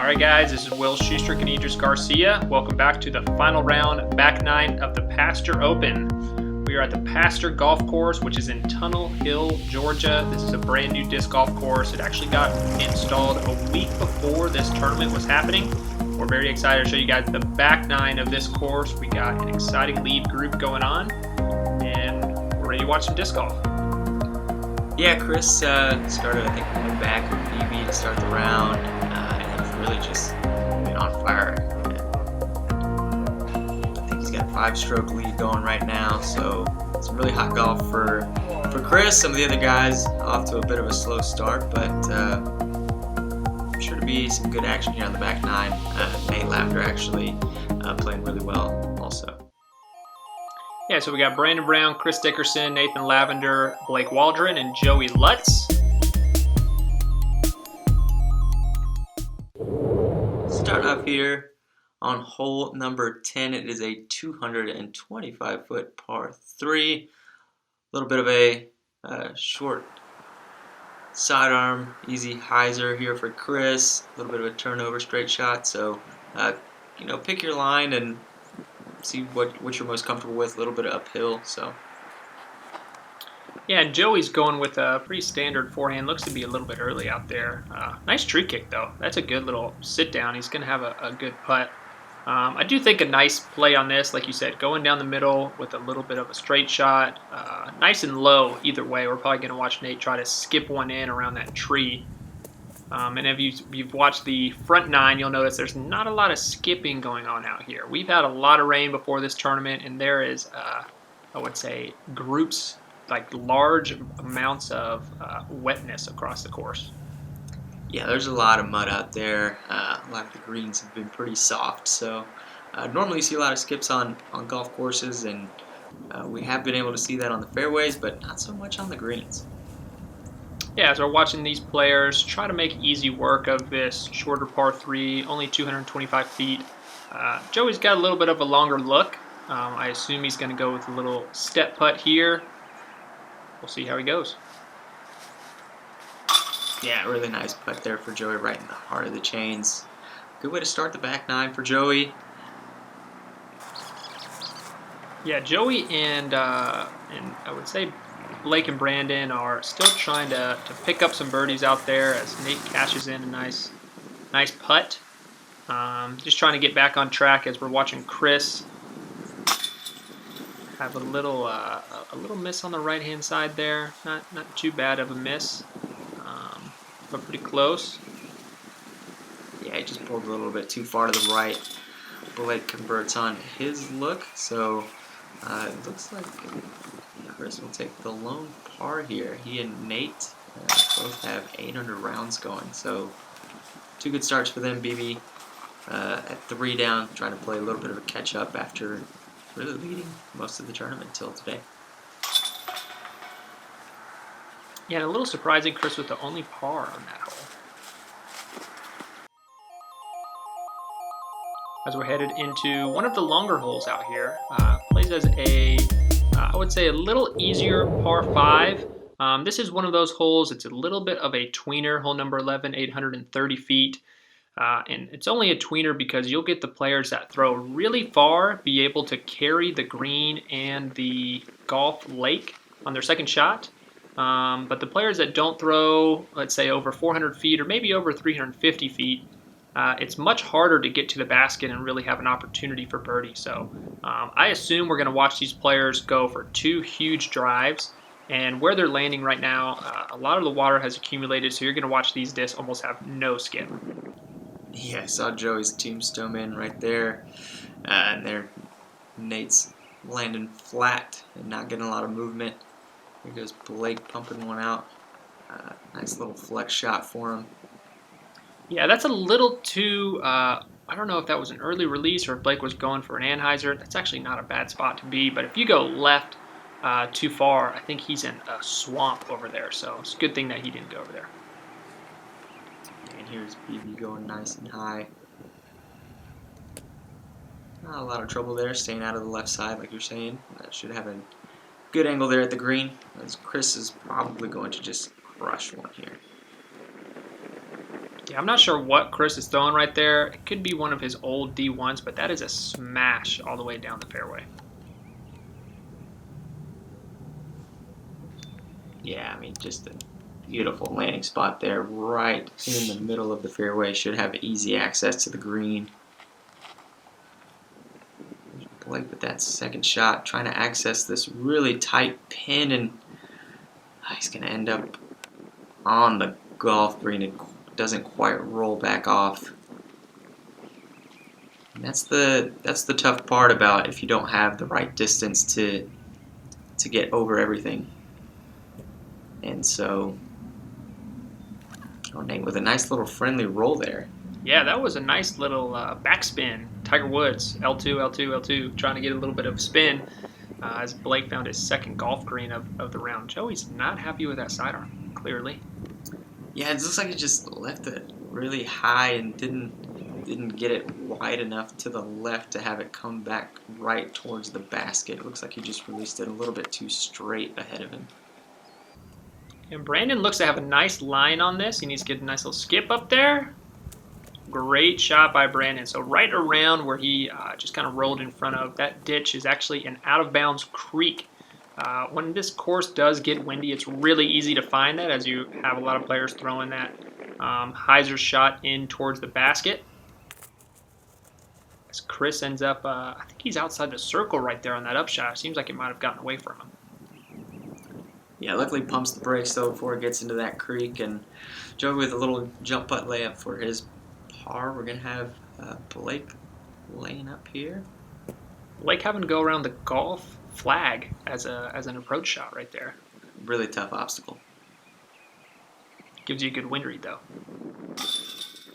Alright guys, this is Shusterick and Idris Garcia. Welcome back to the final round, back nine of the Pasture Open. We are at the Pasture Golf Course, which is in Tunnel Hill, Georgia. This is a brand new disc golf course. It actually got installed a week before this tournament was happening. We're very excited to show you guys the back nine of this course. We got an exciting lead group going on, and we're ready to watch some disc golf. Yeah, Chris started, I think, coming back with BB to start the round, and he's really just been on fire. I think he's got a 5-stroke lead going right now, so some really hot golf for Chris. Some of the other guys off to a bit of a slow start, but sure to be some good action here on the back nine. Nate Lavender actually playing really well also. Yeah, so we got Brandon Brown, Chris Dickerson, Nathan Lavender, Blake Waldron, and Joey Lutz. Start off here on hole number 10. It is a 225-foot par 3. A little bit of a short sidearm, easy hyzer here for Chris. A little bit of a turnover straight shot. So, pick your line and see what you're most comfortable with. A little bit of uphill. So. Yeah, and Joey's going with a pretty standard forehand. Looks to be a little bit early out there. Nice tree kick, though. That's a good little sit down. He's going to have a good putt. I do think a nice play on this, like you said, going down the middle with a little bit of a straight shot. Nice and low either way. We're probably going to watch Nate try to skip one in around that tree. And if you've watched the front nine, you'll notice there's not a lot of skipping going on out here. We've had a lot of rain before this tournament, and there is, I would say, groups, like large amounts of wetness across the course. Yeah, there's a lot of mud out there. A lot of the greens have been pretty soft, so normally you see a lot of skips on golf courses, and we have been able to see that on the fairways, but not so much on the greens. Yeah, as we're watching these players try to make easy work of this shorter par 3, only 225 feet. Joey's got a little bit of a longer look. I assume he's going to go with a little step putt here. We'll see how he goes. Yeah, really nice putt there for Joey, right in the heart of the chains. Good way to start the back nine for Joey. Yeah, Joey and I would say Blake and Brandon are still trying to pick up some birdies out there as Nate cashes in a nice putt. Just trying to get back on track as we're watching Chris have a little miss on the right hand side there. Not too bad of a miss, but pretty close. Yeah, he just pulled a little bit too far to the right. Blake converts on his look, so it looks like Chris will take the lone par here. He and Nate both have 800 rounds going, so 2 good starts for them. BB at 3 down, trying to play a little bit of a catch-up after really leading most of the tournament till today. Yeah, and a little surprising, Chris with the only par on that hole. As we're headed into one of the longer holes out here, plays as a I would say a little easier par 5. This is one of those holes. It's a little bit of a tweener, hole number 11, 830 feet. And it's only a tweener because you'll get the players that throw really far be able to carry the green and the golf lake on their second shot. But the players that don't throw, let's say, over 400 feet or maybe over 350 feet, it's much harder to get to the basket and really have an opportunity for birdie. So I assume we're going to watch these players go for 2 huge drives. And where they're landing right now, a lot of the water has accumulated, so you're going to watch these discs almost have no skip. Yeah, I saw Joey's tombstone in right there. And there, Nate's landing flat and not getting a lot of movement. Here goes Blake pumping one out. Nice little flex shot for him. Yeah, that's a little too, I don't know if that was an early release or if Blake was going for an anhyzer. That's actually not a bad spot to be, but if you go left too far, I think he's in a swamp over there, so it's a good thing that he didn't go over there. And here's BB going nice and high. Not a lot of trouble there, staying out of the left side like you're saying. That should have a good angle there at the green, as Chris is probably going to just crush one here. Yeah, I'm not sure what Chris is throwing right there. It could be one of his old D1s, but that is a smash all the way down the fairway. Yeah, I mean, just a beautiful landing spot there, right in the middle of the fairway. Should have easy access to the green. Blake with that second shot, trying to access this really tight pin, and he's going to end up on the golf green. It doesn't quite roll back off. And that's the tough part about if you don't have the right distance to get over everything. And so, Nate with a nice little friendly roll there. Yeah, that was a nice little backspin. Tiger Woods, L2, L2, L2, trying to get a little bit of spin as Blake found his second golf green of the round. Joey's not happy with that sidearm, clearly. Yeah, it looks like he just left it really high and didn't get it wide enough to the left to have it come back right towards the basket. It looks like he just released it a little bit too straight ahead of him. And Brandon looks to have a nice line on this. He needs to get a nice little skip up there. Great shot by Brandon. So right around where he just kind of rolled in front of, that ditch is actually an out-of-bounds creek. When this course does get windy, it's really easy to find that as you have a lot of players throwing that hyzer shot in towards the basket. As Chris ends up, I think he's outside the circle right there on that upshot. Seems like it might have gotten away from him. Yeah, luckily pumps the brakes though before it gets into that creek, and Joey with a little jump putt layup for his par. We're gonna have Blake laying up here. Blake having to go around the golf flag as an approach shot right there. Really tough obstacle. Gives you a good wind read though.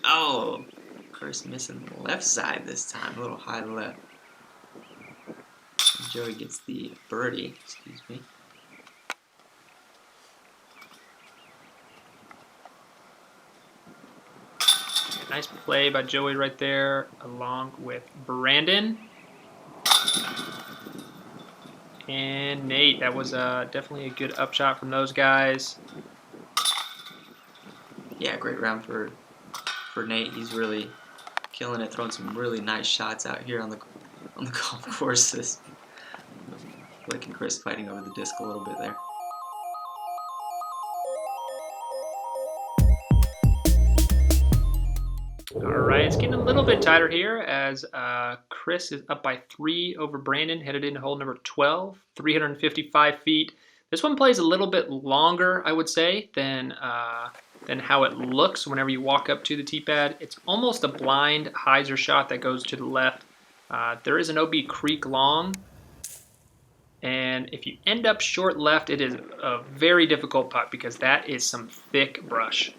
Oh, Chris missing the left side this time, a little high left. And Joey gets the birdie, excuse me. Nice play by Joey right there, along with Brandon. And Nate, that was definitely a good upshot from those guys. Yeah, great round for Nate. He's really killing it, throwing some really nice shots out here on the golf courses. Blake and Chris fighting over the disc a little bit there. All right, it's getting a little bit tighter here as Chris is up by 3 over Brandon, headed into hole number 12, 355 feet. This one plays a little bit longer, I would say, than how it looks whenever you walk up to the tee pad. It's almost a blind hyzer shot that goes to the left. There is an OB creek long, and if you end up short left, it is a very difficult putt because that is some thick brush.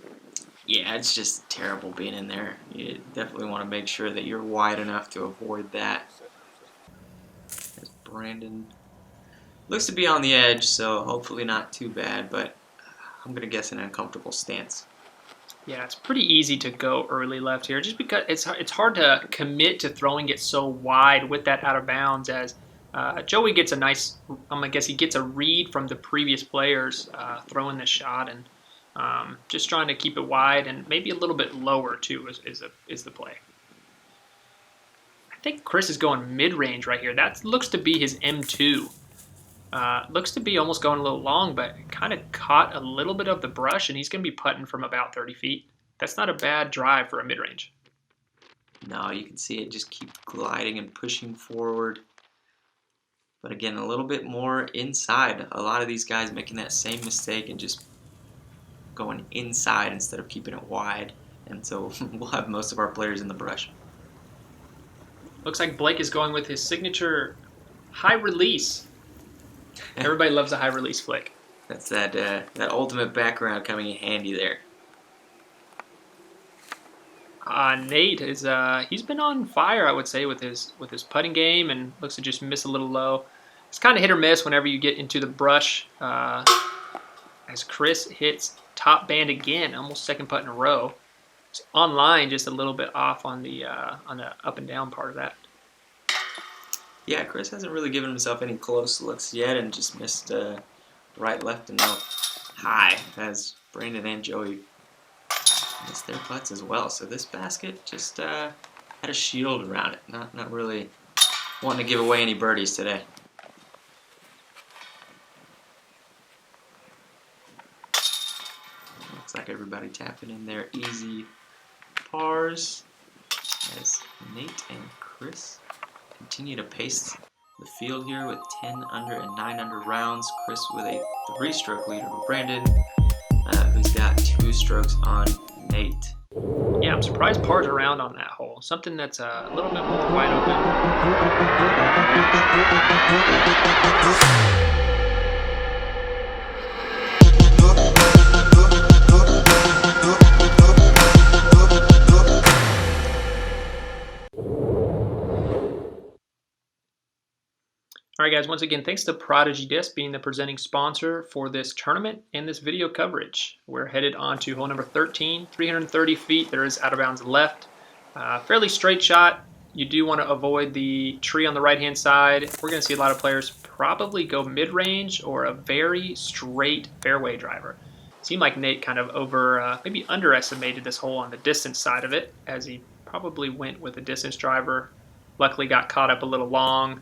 Yeah, it's just terrible being in there. You definitely want to make sure that you're wide enough to avoid that. As Brandon looks to be on the edge, so hopefully not too bad, but I'm going to guess an uncomfortable stance. Yeah, it's pretty easy to go early left here just because it's hard to commit to throwing it so wide with that out of bounds as Joey gets a nice, I guess he gets a read from the previous players throwing this shot and just trying to keep it wide and maybe a little bit lower too is the play. I think Chris is going mid-range right here. That looks to be his M2. Looks to be almost going a little long, but kind of caught a little bit of the brush, and he's going to be putting from about 30 feet. That's not a bad drive for a mid-range. No, you can see it just keep gliding and pushing forward. But again, a little bit more inside. A lot of these guys making that same mistake and just going inside instead of keeping it wide. And so we'll have most of our players in the brush. Looks like Blake is going with his signature high release. Everybody loves a high release flick. That's that ultimate background coming in handy there. Nate is he's been on fire, I would say, with his putting game, and looks to just miss a little low. It's kind of hit or miss whenever you get into the brush. As Chris hits top band again, almost second putt in a row. It's online, just a little bit off on the up and down part of that. Yeah, Chris hasn't really given himself any close looks yet, and just missed right, left, and no high as Brandon and Joey missed their putts as well. So this basket just had a shield around it. Not really wanting to give away any birdies today. Looks like everybody tapping in their easy pars as Nate and Chris continue to pace the field here with 10 under and 9 under rounds. Chris with a 3-stroke lead over Brandon, who's got 2 strokes on Nate. Yeah, I'm surprised pars around on that hole. Something that's a little bit more wide open. All right, guys, once again, thanks to Prodigy Discs being the presenting sponsor for this tournament and this video coverage. We're headed on to hole number 13, 330 feet. There is out of bounds left. Fairly straight shot. You do want to avoid the tree on the right-hand side. We're going to see a lot of players probably go mid-range or a very straight fairway driver. Seemed like Nate kind of maybe underestimated this hole on the distance side of it, as he probably went with a distance driver. Luckily got caught up a little long.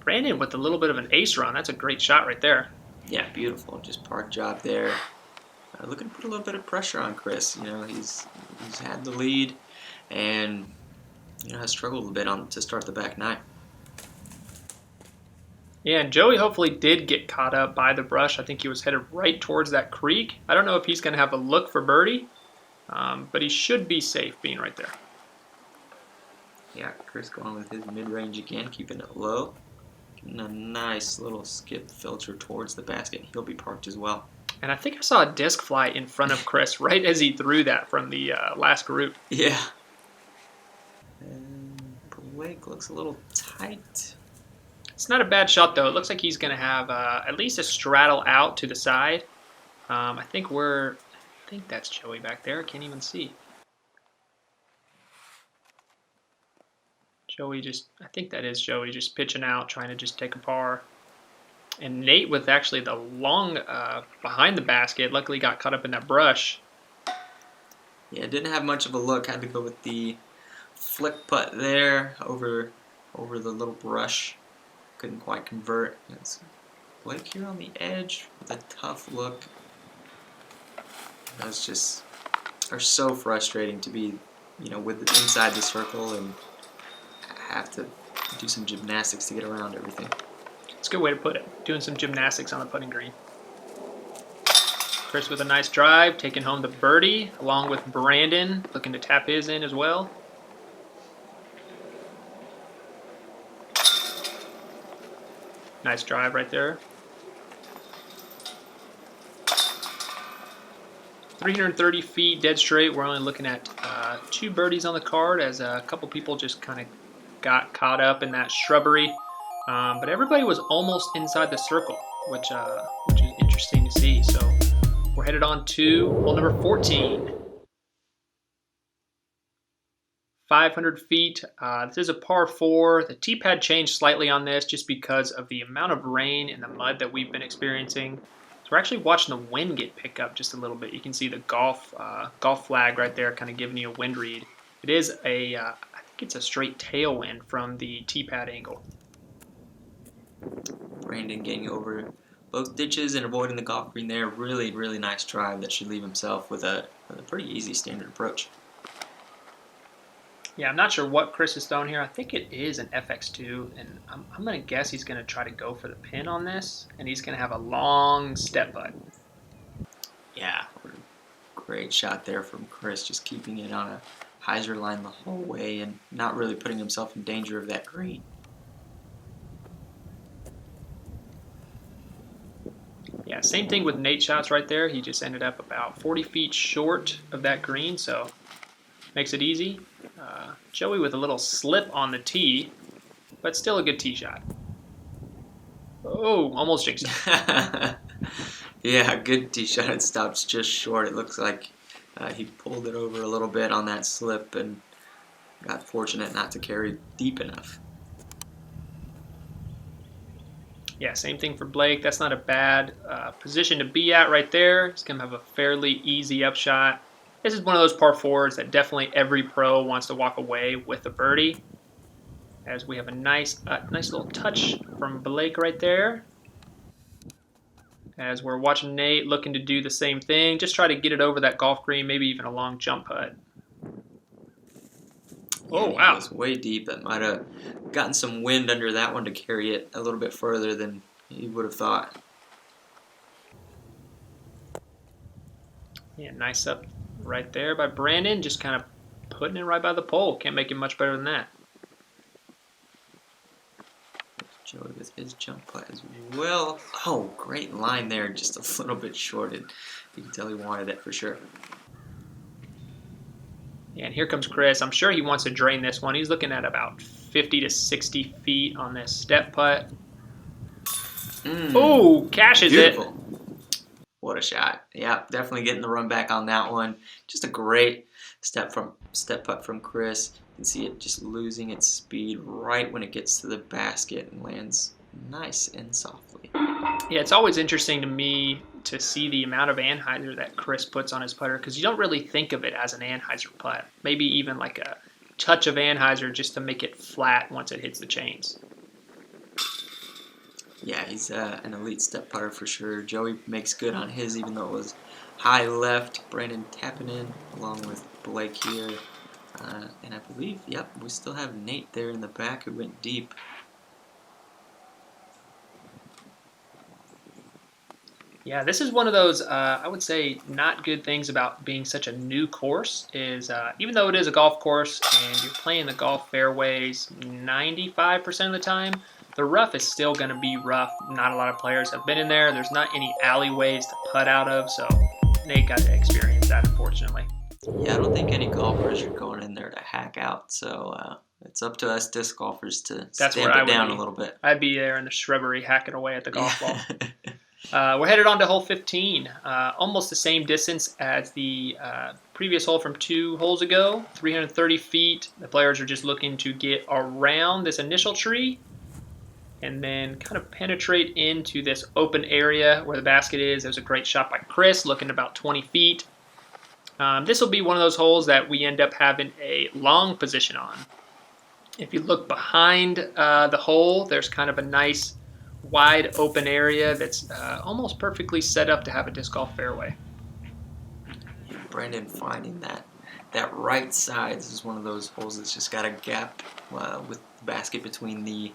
Brandon with a little bit of an ace run. That's a great shot right there. Yeah, beautiful. Just park job there. Looking to put a little bit of pressure on Chris. You know, he's had the lead and has struggled a bit to start the back 9. Yeah, and Joey hopefully did get caught up by the brush. I think he was headed right towards that creek. I don't know if he's going to have a look for birdie, but he should be safe being right there. Yeah, Chris going with his mid-range again, keeping it low. Getting a nice little skip filter towards the basket. He'll be parked as well. And I think I saw a disc fly in front of Chris right as he threw that from the last group. Yeah. And Blake looks a little tight. It's not a bad shot, though. It looks like he's going to have at least a straddle out to the side. I think that's Joey back there. I can't even see. I think that is Joey just pitching out, trying to just take a par. And Nate with actually the long behind the basket, luckily got caught up in that brush. Yeah, didn't have much of a look. Had to go with the flick putt there over the little brush. Couldn't quite convert. It's Blake here on the edge with a tough look. Those just are so frustrating to be, with inside the circle and have to do some gymnastics to get around everything. It's a good way to put it. Doing some gymnastics on the putting green. Chris with a nice drive, taking home the birdie, along with Brandon, looking to tap his in as well. Nice drive right there. 330 feet, dead straight. We're only looking at 2 birdies on the card, as a couple people just kind of got caught up in that shrubbery. But everybody was almost inside the circle, which is interesting to see. So we're headed on to hole number 14. 500 feet. This is a par 4. The tee pad changed slightly on this just because of the amount of rain and the mud that we've been experiencing. So we're actually watching the wind get pick up just a little bit. You can see the golf flag right there kind of giving you a wind read. It is I think it's a straight tailwind from the tee pad angle. Brandon getting over both ditches and avoiding the golf green there. Really, really nice drive that should leave himself with a pretty easy standard approach. Yeah, I'm not sure what Chris is throwing here. I think it is an FX2, and I'm going to guess he's going to try to go for the pin on this, and he's going to have a long step putt. Yeah, great shot there from Chris, just keeping it on a hyzer line the whole way and not really putting himself in danger of that green. Yeah, same thing with Nate's shots right there. He just ended up about 40 feet short of that green, so makes it easy. Joey with a little slip on the tee, but still a good tee shot. Oh, almost jinxed it. Yeah, good tee shot. It stops just short. It looks like he pulled it over a little bit on that slip and got fortunate not to carry deep enough. Yeah, same thing for Blake. That's not a bad position to be at right there. He's going to have a fairly easy upshot. This is one of those par fours that definitely every pro wants to walk away with a birdie. As we have a nice little touch from Blake right there. As we're watching Nate looking to do the same thing, just try to get it over that golf green, maybe even a long jump putt. Yeah, Oh, wow. It goes way deep. That might have gotten some wind under that one to carry it a little bit further than you would have thought. Yeah, nice up right there by Brandon, just kind of putting it right by the pole. Can't make it much better than that. Joey with his jump putt as well. Oh, great line there, just a little bit shorted. You can tell he wanted it for sure. Yeah, and here comes Chris. I'm sure he wants to drain this one. He's looking at about 50 to 60 feet on this step putt. Oh, cashes beautiful. it. What a shot. Yeah, definitely getting the run back on that one. Just a great step putt from Chris. You can see it just losing its speed right when it gets to the basket and lands nice and softly. Yeah, it's always interesting to me to see the amount of anhyzer that Chris puts on his putter because you don't really think of it as an anhyzer putt. Maybe even like a touch of anhyzer just to make it flat once it hits the chains. Yeah, he's an elite step putter for sure. Joey makes good on his even though it was high left. Brandon tapping in along with Blake here. And I believe, yep, we still have Nate there in the back who went deep. Yeah, this is one of those, I would say, not good things about being such a new course is even though it is a golf course and you're playing the golf fairways 95% of the time, the rough is still going to be rough. Not a lot of players have been in there. There's not any alleyways to putt out of, so Nate got to experience that, unfortunately. Yeah, I don't think any golfers are going in there to hack out, so it's up to us disc golfers to stamp it down a little bit. I'd be there in the shrubbery hacking away at the golf ball. We're headed on to hole 15, almost the same distance as the previous hole from 2 holes ago, 330 feet. The players are just looking to get around this initial tree and then kind of penetrate into this open area where the basket is. There's a great shot by Chris, looking about 20 feet. This will be one of those holes that we end up having a long position on. If you look behind the hole, there's kind of a nice wide open area that's almost perfectly set up to have a disc golf fairway. Brandon finding that right side. This is one of those holes that's just got a gap with the basket between the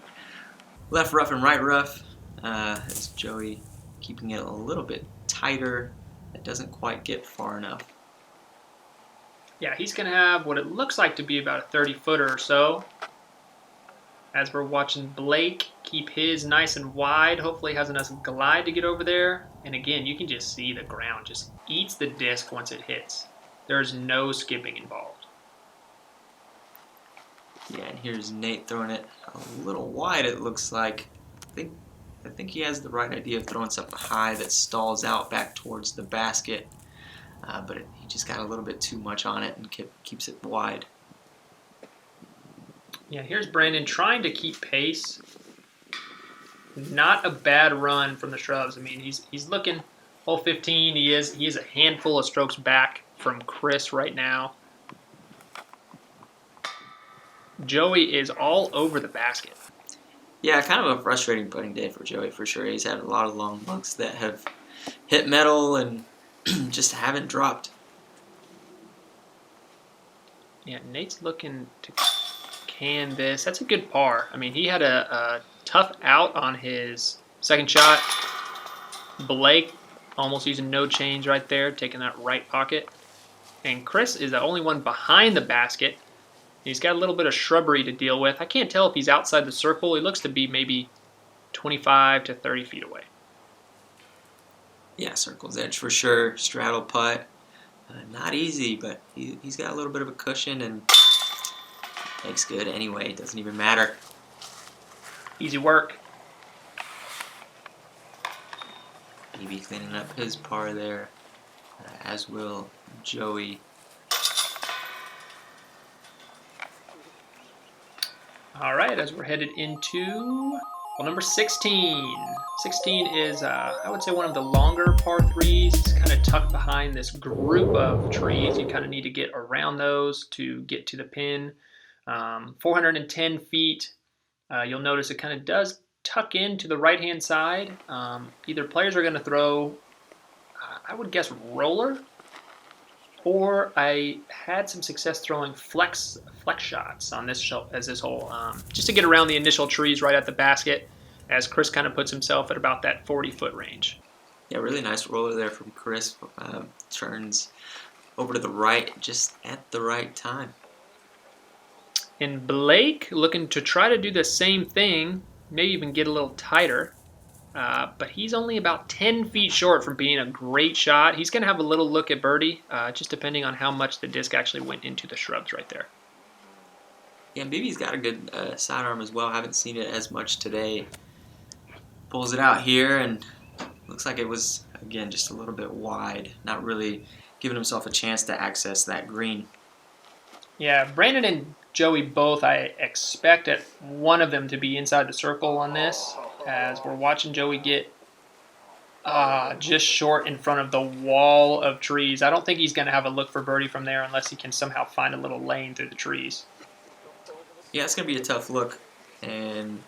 left rough and right rough. It's Joey keeping it a little bit tighter. It doesn't quite get far enough. Yeah, he's going to have what it looks like to be about a 30-footer or so. As we're watching Blake keep his nice and wide, hopefully has enough glide to get over there. And again, you can just see the ground just eats the disc once it hits. There's no skipping involved. Yeah, and here's Nate throwing it a little wide, it looks like. I think he has the right idea of throwing something high that stalls out back towards the basket. But he just got a little bit too much on it and keeps it wide. Yeah, here's Brandon trying to keep pace. Not a bad run from the shrubs. I mean, he's looking hole 15. He is a handful of strokes back from Chris right now. Joey is all over the basket. Yeah, kind of a frustrating putting day for Joey for sure. He's had a lot of long looks that have hit metal and just haven't dropped. Yeah, Nate's looking to can this. That's a good par. I mean, he had a tough out on his second shot. Blake almost using no change right there, taking that right pocket. And Chris is the only one behind the basket. He's got a little bit of shrubbery to deal with. I can't tell if he's outside the circle. He looks to be maybe 25 to 30 feet away. Yeah, circle's edge for sure. Straddle putt. Not easy, but he's got a little bit of a cushion and makes good anyway. It doesn't even matter. Easy work. BB cleaning up his par there, as will Joey. All right, as we're headed into Well, number 16. 16 is, I would say, one of the longer par threes. It's kind of tucked behind this group of trees. You kind of need to get around those to get to the pin. 410 feet. You'll notice it kind of does tuck in to the right-hand side. Either players are going to throw, I would guess, roller, or I had some success throwing flex shots on this hole, just to get around the initial trees right at the basket, as Chris kind of puts himself at about that 40-foot range. Yeah, really nice roller there from Chris. Turns over to the right just at the right time. And Blake looking to try to do the same thing, maybe even get a little tighter. But he's only about 10 feet short from being a great shot. He's going to have a little look at birdie, just depending on how much the disc actually went into the shrubs right there. Yeah, BB's got a good sidearm as well. Haven't seen it as much today. Pulls it out here, and looks like it was, again, just a little bit wide. Not really giving himself a chance to access that green. Yeah, Brandon and Joey both, I expect one of them to be inside the circle on this, as we're watching Joey get just short in front of the wall of trees. I don't think he's going to have a look for birdie from there unless he can somehow find a little lane through the trees. Yeah, it's going to be a tough look, and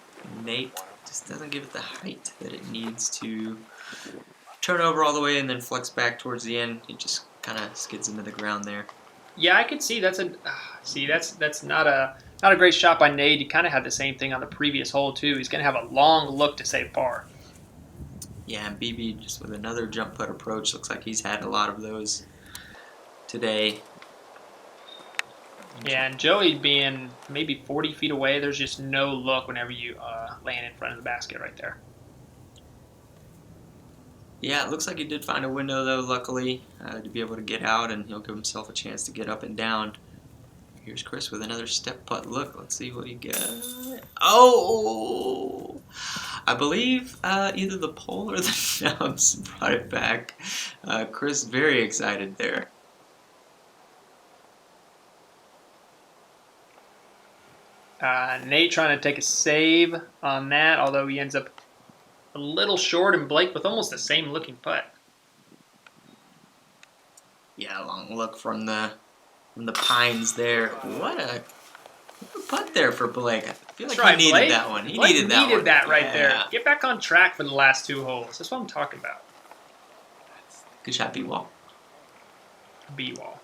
Nate just doesn't give it the height that it needs to turn over all the way and then flex back towards the end. It just kind of skids into the ground there. Yeah, I could see that's not a great shot by Nate. He kind of had the same thing on the previous hole too. He's going to have a long look to save par. Yeah, and BB just with another jump putt approach. Looks like he's had a lot of those today. Yeah, and Joey being maybe 40 feet away, there's just no look whenever you land in front of the basket right there. Yeah, it looks like he did find a window, though, luckily, to be able to get out, and he'll give himself a chance to get up and down. Here's Chris with another step putt look. Let's see what he gets. Oh! I believe either the pole or the nubs brought it back. Chris very excited there. Nate trying to take a save on that, although he ends up a little short, and Blake with almost the same looking putt. Yeah, long look from the pines there. What a putt there for Blake. I feel like he needed Blake. that one. Blake needed that one. that right there. Get back on track for the last two holes. That's what I'm talking about. Good shot, B-Wall. B-Wall.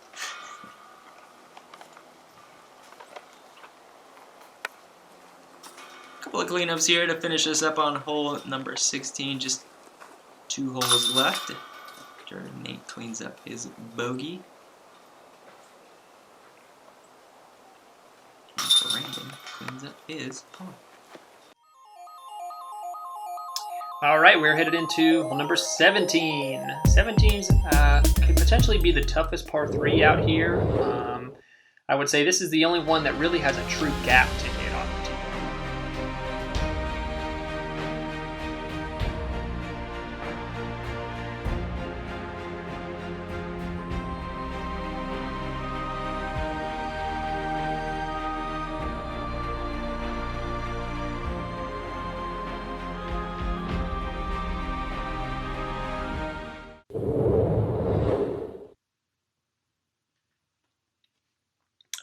Couple of cleanups here to finish us up on hole number 16. Just 2 holes left. After Nate cleans up his bogey. And Brandon cleans up his par. All right, we're headed into hole number 17. 17's could potentially be the toughest par 3 out here. I would say this is the only one that really has a true gap to hit on the tee.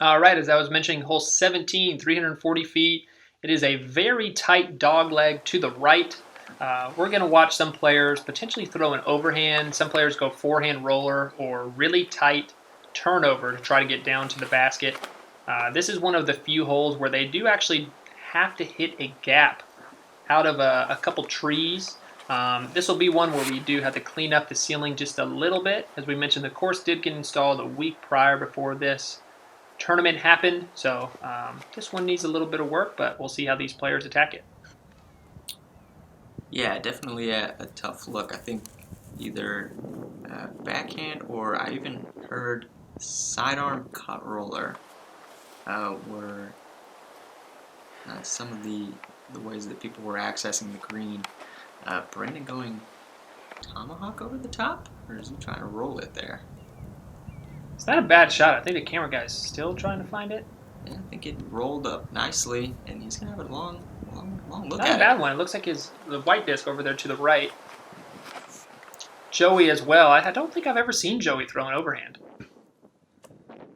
All right, as I was mentioning, hole 17, 340 feet. It is a very tight dog leg to the right. We're going to watch some players potentially throw an overhand. Some players go forehand roller or really tight turnover to try to get down to the basket. This is one of the few holes where they do actually have to hit a gap out of a couple trees. This will be one where we do have to clean up the ceiling just a little bit. As we mentioned, the course did get installed a week prior before this tournament happened, so this one needs a little bit of work, but we'll see how these players attack it. Yeah, definitely a tough look. I think either backhand or I even heard sidearm cut roller were some of the ways that people were accessing the green. Brandon going tomahawk over the top, or is he trying to roll it there? It's not a bad shot. I think the camera guy's still trying to find it. Yeah, I think it rolled up nicely, and he's going to have a long long look Not at a bad one. It looks like the white disc over there to the right. Joey as well. I don't think I've ever seen Joey throw an overhand.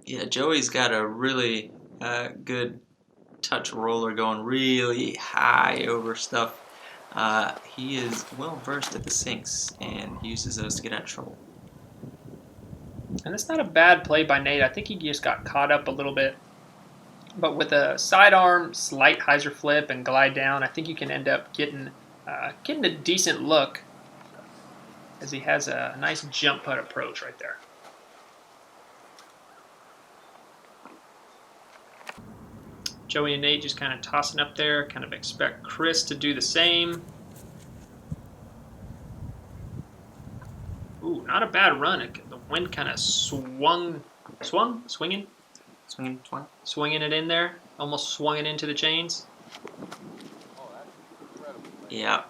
Yeah, Joey's got a really good touch roller going really high over stuff. He is well versed at the sinks and he uses those to get out of trouble. And that's not a bad play by Nate. I think he just got caught up a little bit. But with a sidearm, slight hyzer flip, and glide down, I think you can end up getting a decent look as he has a nice jump putt approach right there. Joey and Nate just kind of tossing up there, kind of expect Chris to do the same. Ooh, not a bad run. The wind kind of swinging it in there, almost swung it into the chains. Yeah,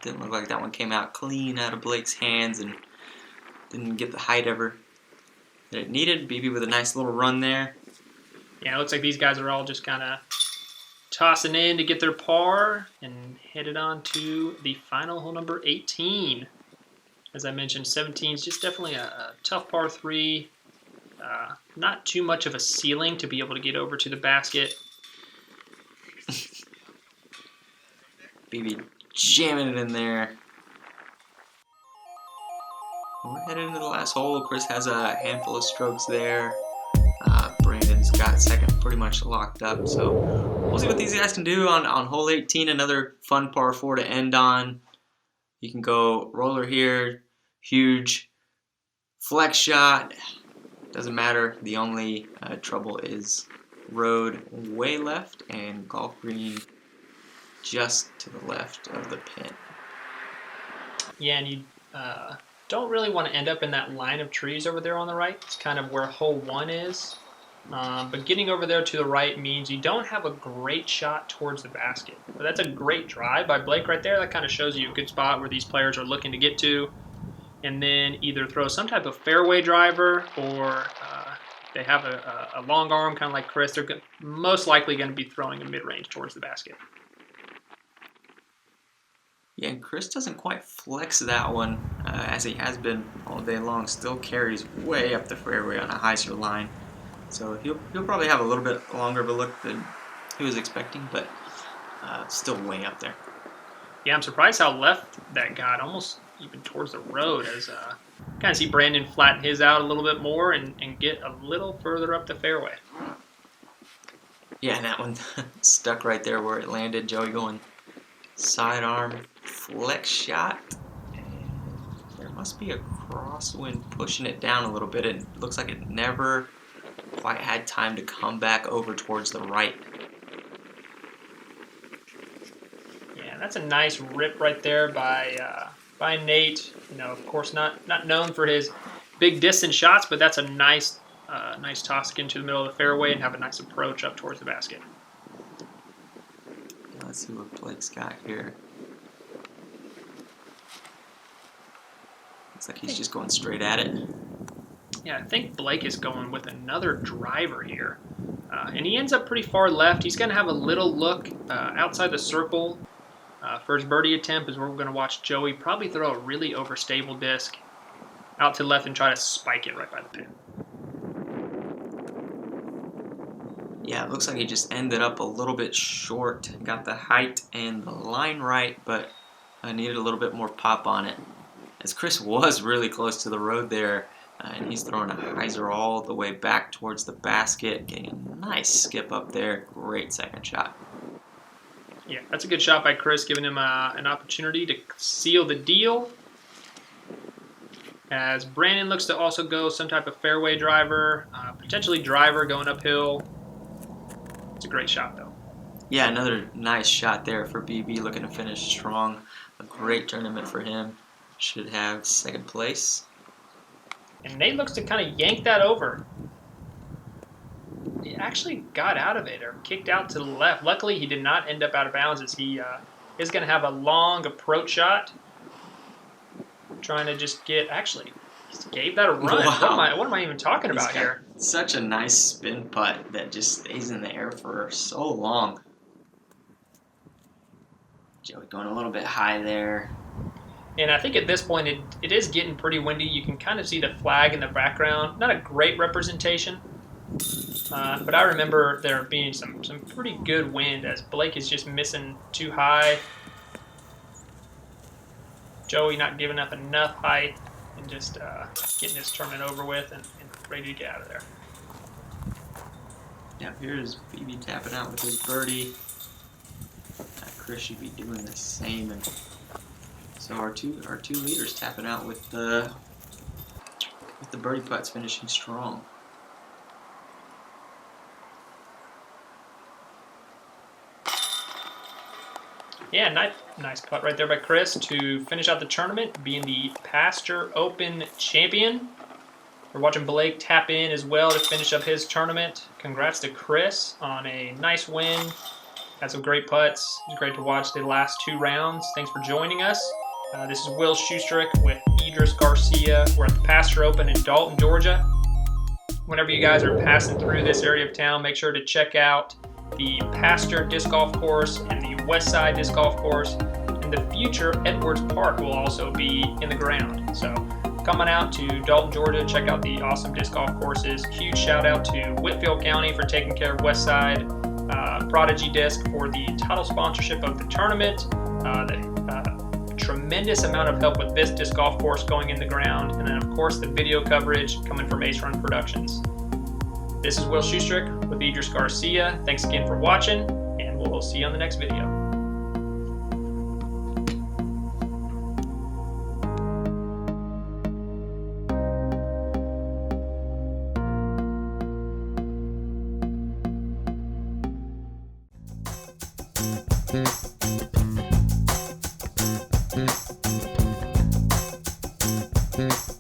didn't look like that one came out clean out of Blake's hands and didn't get the height ever that it needed. BB with a nice little run there. Yeah, it looks like these guys are all just kind of tossing in to get their par and headed on to the final hole number 18. As I mentioned, 17 is just definitely a tough par 3. Not too much of a ceiling to be able to get over to the basket. BB jamming it in there. We're headed into the last hole. Chris has a handful of strokes there. Brandon's got second pretty much locked up. So we'll see what these guys can do on hole 18. Another fun par 4 to end on. You can go roller here, huge flex shot. Doesn't matter. The only trouble is road way left and golf green just to the left of the pin. Yeah, and you don't really want to end up in that line of trees over there on the right. It's kind of where hole 1 is. But getting over there to the right means you don't have a great shot towards the basket. But that's a great drive by Blake right there. That kind of shows you a good spot where these players are looking to get to. And then either throw some type of fairway driver or they have a long arm, kind of like Chris. They're most likely going to be throwing a mid-range towards the basket. Yeah, and Chris doesn't quite flex that one as he has been all day long. Still carries way up the fairway on a hyzer line. So he'll probably have a little bit longer of a look than he was expecting, but still way up there. Yeah, I'm surprised how left that got, almost even towards the road, as kind of see Brandon flatten his out a little bit more and get a little further up the fairway. Yeah, and that one stuck right there where it landed. Joey going sidearm flex shot. And there must be a crosswind pushing it down a little bit. It looks like it never quite had time to come back over towards the right. Yeah, that's a nice rip right there by Nate. You know, of course, not known for his big distance shots, but that's a nice toss into the middle of the fairway and have a nice approach up towards the basket. Let's see what Blake's got here. Looks like he's just going straight at it. Yeah, I think Blake is going with another driver here. And he ends up pretty far left. He's going to have a little look outside the circle for his birdie attempt, as we're going to watch Joey probably throw a really overstable disc out to the left and try to spike it right by the pin. Yeah, it looks like he just ended up a little bit short. Got the height and the line right, but needed a little bit more pop on it. As Chris was really close to the road there, and he's throwing a hyzer all the way back towards the basket, getting a nice skip up there. Great second shot. Yeah, that's a good shot by Chris, giving him an opportunity to seal the deal. As Brandon looks to also go some type of fairway driver, potentially driver going uphill. It's a great shot, though. Yeah, another nice shot there for BB, looking to finish strong. A great tournament for him. Should have second place. And Nate looks to kind of yank that over. He actually got out of it or kicked out to the left. Luckily, he did not end up out of bounds, as he is going to have a long approach shot. Trying to just get, actually, he gave that a run. Wow. What am I even talking about here? Such a nice spin putt that just stays in the air for so long. Joey going a little bit high there. And I think at this point it is getting pretty windy. You can kind of see the flag in the background. Not a great representation, but I remember there being some pretty good wind as Blake is just missing too high. Joey not giving up enough height and just getting his tournament over with and ready to get out of there. Now here's BB tapping out with his birdie. Chris should be doing the same, and so our two leaders tapping out with the birdie putts, finishing strong. Yeah, nice putt right there by Chris to finish out the tournament, being the Pasture Open champion. We're watching Blake tap in as well to finish up his tournament. Congrats to Chris on a nice win. Had some great putts. It was great to watch the last 2 rounds. Thanks for joining us. This is Will Shusterick with Idris Garcia. We're at the Pasture Open in Dalton, Georgia. Whenever you guys are passing through this area of town, make sure to check out the Pasture Disc Golf Course and the West Side Disc Golf Course. In the future, Edwards Park will also be in the ground. So come on out to Dalton, Georgia. Check out the awesome disc golf courses. Huge shout out to Whitfield County for taking care of West Side. Prodigy Disc for the title sponsorship of the tournament. Tremendous amount of help with this disc golf course going in the ground, and then of course the video coverage coming from Ace Run Productions. This is Will Shusterick with Idris Garcia. Thanks again for watching, and we'll see you on the next video. Mm-hmm.